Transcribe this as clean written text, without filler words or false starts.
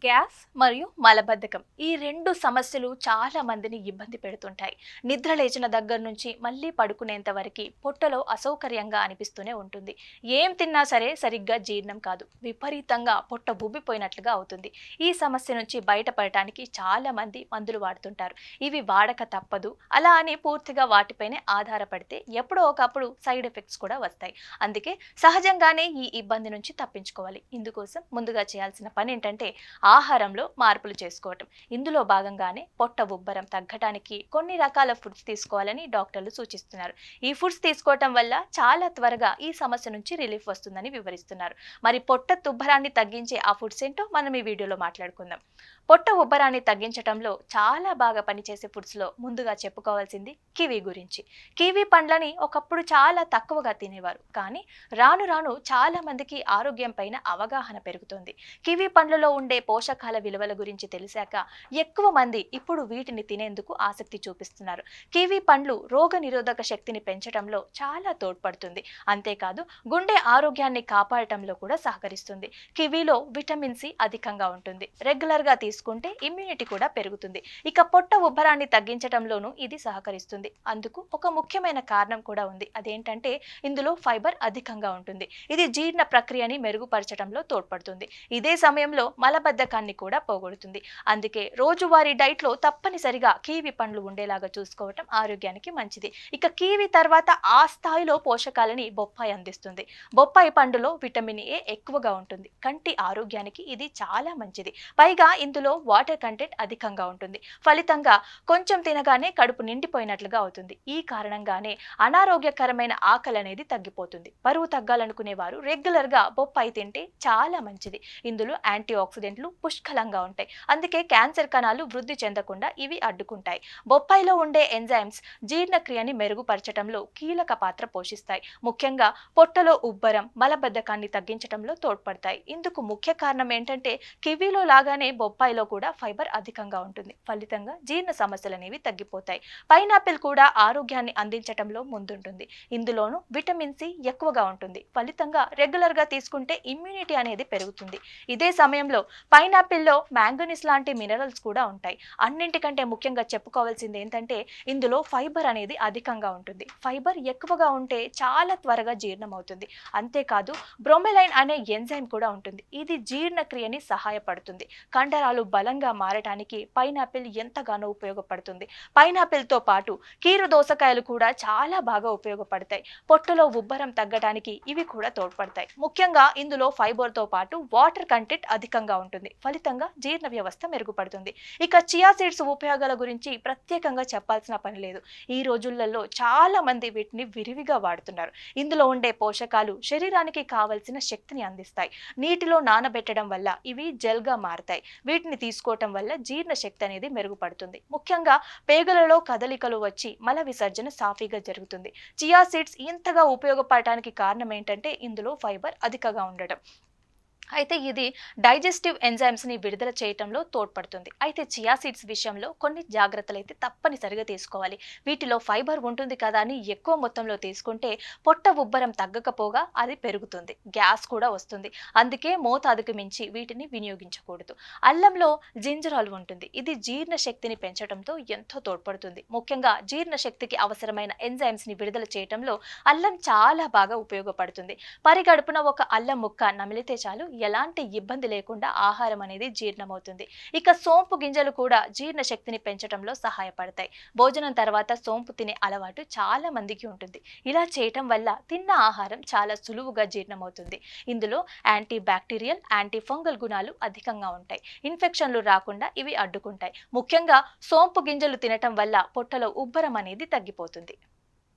Gas మరియు మలబద్ధకం ఈ రెండు సమస్యలు చాలా మందిని ఇబ్బంది పెడుతుంటాయి. నిద్ర లేచిన దగ్గర నుంచి మళ్ళీ పడుకునేంత వరకు పొట్టలో అసౌకర్యంగా అనిపిస్తూనే ఉంటుంది. ఏం తిన్నా సరే సరిగ్గా జీర్ణం కాదు, విపరీతంగా పొట్ట ఉబ్బిపోయినట్లుగా అవుతుంది. ఈ సమస్య నుంచి బయటపడటానికి చాలా మంది మందులు వాడుతుంటారు. ఇవి వాడక తప్పదు, అలా అని పూర్తిగా వాటిపైనే ఆధారపడితే ఎప్పుడో ఒకప్పుడు సైడ్ ఎఫెక్ట్స్ కూడా వస్తాయి. అందుకే సహజంగానే ఈ ఇబ్బంది నుంచి తప్పించుకోవాలి. ఇందుకోసం ముందుగా చేయాల్సిన పని ఏంటంటే ఆహారంలో మార్పులు చేసుకోవటం. ఇందులో భాగంగానే పొట్ట ఉబ్బరం తగ్గటానికి కొన్ని రకాల ఫుడ్స్ తీసుకోవాలని డాక్టర్లు సూచిస్తున్నారు. ఈ ఫుడ్స్ తీసుకోవటం వల్ల చాలా త్వరగా ఈ సమస్య నుంచి రిలీఫ్ వస్తుందని వివరిస్తున్నారు. మరి పొట్ట ఉబ్బరాన్ని తగ్గించే ఆ ఫుడ్స్ ఏంటో మనం ఈ వీడియోలో మాట్లాడుకుందాం. పొట్ట ఉబ్బరాన్ని తగ్గించడంలో చాలా బాగా పనిచేసే ఫుడ్స్ లో ముందుగా చెప్పుకోవాల్సింది కివీ గురించి. కివీ పండ్లని ఒకప్పుడు చాలా తక్కువగా తినేవారు, కానీ రాను రాను చాలా మందికి ఆరోగ్యం పైన అవగాహన పెరుగుతోంది. కివీ పండ్లలో ఉండే పోషకాల విలువల గురించి తెలిసాక ఎక్కువ మంది ఇప్పుడు వీటిని తినేందుకు ఆసక్తి చూపిస్తున్నారు. కివీ పండ్లు రోగ నిరోధక శక్తిని పెంచడంలో చాలా తోడ్పడుతుంది. అంతేకాదు గుండె ఆరోగ్యాన్ని కాపాడటంలో కూడా సహకరిస్తుంది. కివీలో విటమిన్ సి అధికంగా ఉంటుంది. రెగ్యులర్ గా తీసుకుంటే ఇమ్యూనిటీ కూడా పెరుగుతుంది. ఇక పొట్ట ఉబ్బరాన్ని తగ్గించడంలోనూ ఇది సహకరిస్తుంది. అందుకు ఒక ముఖ్యమైన కారణం కూడా ఉంది. అదేంటంటే ఇందులో ఫైబర్ అధికంగా ఉంటుంది. ఇది జీర్ణ ప్రక్రియని మెరుగుపరచడంలో తోడ్పడుతుంది. ఇదే సమయంలో మలబద్ధకాన్ని కూడా పోగొడుతుంది. అందుకే రోజువారీ డైట్ లో తప్పనిసరిగా కివీ పండ్లు ఉండేలాగా చూసుకోవటం ఆరోగ్యానికి మంచిది. ఇక కివీ తర్వాత ఆ స్థాయిలో పోషకాలని బొప్పాయి అందిస్తుంది. బొప్పాయి పండులో విటమిన్ ఏ ఎక్కువగా ఉంటుంది. కంటి ఆరోగ్యానికి ఇది చాలా మంచిది. పైగా ఇందులో వాటర్ కంటెంట్ అధికంగా ఉంటుంది. ఫలితంగా కొంచెం తినగానే కడుపు నిండిపోయినట్లుగా అవుతుంది. ఈ కారణంగానే అనారోగ్యకరమైన ఆకలి అనేది తగ్గిపోతుంది. బరువు తగ్గాలనుకునే వారు రెగ్యులర్ గా బొప్పాయి తింటే చాలా మంచిది. ఇందులో యాంటీ ఆక్సిడెంట్లు పుష్కలంగా ఉంటాయి. అందుకే క్యాన్సర్ కణాలు వృద్ధి చెందకుండా ఇవి అడ్డుకుంటాయి. బొప్పాయిలో ఉండే ఎంజైమ్స్ జీర్ణక్రియని మెరుగుపరచడంలో కీలక పాత్ర పోషిస్తాయి. ముఖ్యంగా పొట్టలో ఉబ్బరం, మలబద్ధకాన్ని తగ్గించడంలో తోడ్పడతాయి. ఇందుకు ముఖ్య కారణం ఏంటంటే కివీలో లాగానే బొప్పాయిలో కూడా ఫైబర్ అధికంగా ఉంటుంది. ఫలితంగా జీర్ణ సమస్యలు అనేవి తగ్గిపోతాయి. పైనాపిల్ కూడా ఆరోగ్యాన్ని అందించడంలో ముందుంటుంది. ఇందులోనూ విటమిన్ సి ఎక్కువగా ఉంటుంది. ఫలితంగా రెగ్యులర్ గా తీసుకుంటే ఇమ్యూనిటీ అనేది పెరుగుతుంది. ఇదే సమయంలో పైనాపిల్లో మ్యాంగనీస్ లాంటి మినరల్స్ కూడా ఉంటాయి. అన్నింటికంటే ముఖ్యంగా చెప్పుకోవాల్సింది ఏంటంటే ఇందులో ఫైబర్ అనేది అధికంగా ఉంటుంది. ఫైబర్ ఎక్కువగా ఉంటే చాలా త్వరగా జీర్ణం అవుతుంది. అంతేకాదు బ్రోమెలైన్ అనే ఎంజైమ్ కూడా ఉంటుంది. ఇది జీర్ణక్రియని సహాయపడుతుంది. కండరాలు బలంగా మారటానికి పైనాపిల్ ఎంతగానో ఉపయోగపడుతుంది. పైనాపిల్ తో పాటు కీరు దోసకాయలు కూడా చాలా బాగా ఉపయోగపడతాయి. పొట్టలో ఉబ్బరం తగ్గడానికి ఇవి కూడా తోడ్పడతాయి. ముఖ్యంగా ఇందులో ఫైబర్ తో పాటు వాటర్ కంటెంట్ అధికంగా ఉంటుంది. ఫలితంగా జీర్ణ వ్యవస్థ మెరుగుపడుతుంది. ఇక చియా సీడ్స్ ఉపయోగాల గురించి ప్రత్యేకంగా చెప్పాల్సిన పని లేదు. ఈ రోజులలో చాలా మంది వీటిని విరివిగా వాడుతున్నారు. ఇందులో ఉండే పోషకాలు శరీరానికి కావలసిన శక్తిని అందిస్తాయి. నీటిలో నానబెట్టడం వల్ల ఇవి జెల్ గా మారతాయి. వీటిని తీసుకోవటం వల్ల జీర్ణ శక్తి అనేది మెరుగుపడుతుంది. ముఖ్యంగా పేగులలో కదలికలు వచ్చి మల విసర్జన సాఫీగా జరుగుతుంది. చియా సీడ్స్ ఇంతగా ఉపయోగపడటానికి కారణం ఏంటంటే ఇందులో ఫైబర్ అధికంగా ఉండటం. అయితే ఇది డైజెస్టివ్ ఎంజైమ్స్ ని విడుదల చేయటంలో తోడ్పడుతుంది. అయితే చియా సీడ్స్ విషయంలో కొన్ని జాగ్రత్తలు అయితే తప్పనిసరిగా తీసుకోవాలి. వీటిలో ఫైబర్ ఉంటుంది కదా అని ఎక్కువ మొత్తంలో తీసుకుంటే పొట్ట ఉబ్బరం తగ్గకపోగా అది పెరుగుతుంది, గ్యాస్ కూడా వస్తుంది. అందుకే మోతాదుకు మించి వీటిని వినియోగించకూడదు. అల్లంలో జింజరాల్ ఉంటుంది. ఇది జీర్ణ శక్తిని పెంచడంతో ఎంతో తోడ్పడుతుంది. ముఖ్యంగా జీర్ణ శక్తికి అవసరమైన ఎంజైమ్స్ ని విడుదల చేయటంలో అల్లం చాలా బాగా ఉపయోగపడుతుంది. పరిగడుపున ఒక అల్లం ముక్క నమిలితే చాలు, ఎలాంటి ఇబ్బంది లేకుండా ఆహారం అనేది జీర్ణమవుతుంది. ఇక సోంపు గింజలు కూడా జీర్ణ శక్తిని పెంచడంలో సహాయపడతాయి. భోజనం తర్వాత సోంపు తినే అలవాటు చాలా మందికి ఉంటుంది. ఇలా చేయటం వల్ల తిన్న ఆహారం చాలా సులువుగా జీర్ణమవుతుంది. ఇందులో యాంటీ బ్యాక్టీరియల్, యాంటీ ఫంగల్ గుణాలు అధికంగా ఉంటాయి. ఇన్ఫెక్షన్లు రాకుండా ఇవి అడ్డుకుంటాయి. ముఖ్యంగా సోంపు గింజలు తినటం వల్ల పొట్టలో ఉబ్బరం అనేది తగ్గిపోతుంది.